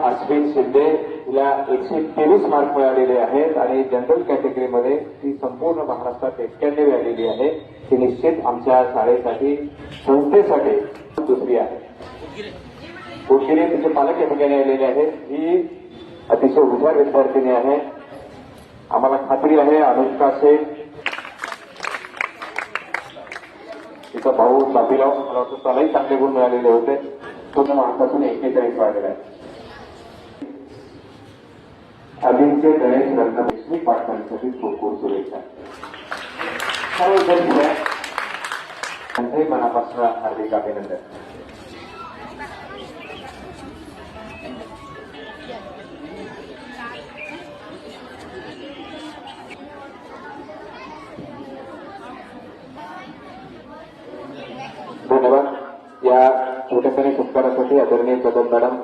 अश्विन शिंदे हिला 123 मार्क मिळालेले आहेत आणि जनरल कॅटेगरीमध्ये ती संपूर्ण महाराष्ट्रात 91 आलेली आहे. ती निश्चित आमच्या शाळेसाठी संस्थेसाठी दुसरी आहे. उशिरे तिचे पालक या ठिकाणी आलेले आहेत. ही अतिशय हुशार विद्यार्थिनी आहे. आम्हाला खात्री आहे अनुष्का शेख तिचा भाऊ बाबीराव मला वाटतं त्यालाही चांगले गुण मिळालेले होते. तो मार्कातून 41 वाढलेला आहे. अभिनचे गणेश रत्नलक्ष्मी पाटणांसाठी खूप खूप शुभेच्छा. सर्व विद्यार्थी त्यांचंही मनापासून हार्दिक अभिनंदन. धन्यवाद. या छोट्यापणे सत्कारासाठी आदरणीय कदम मॅडम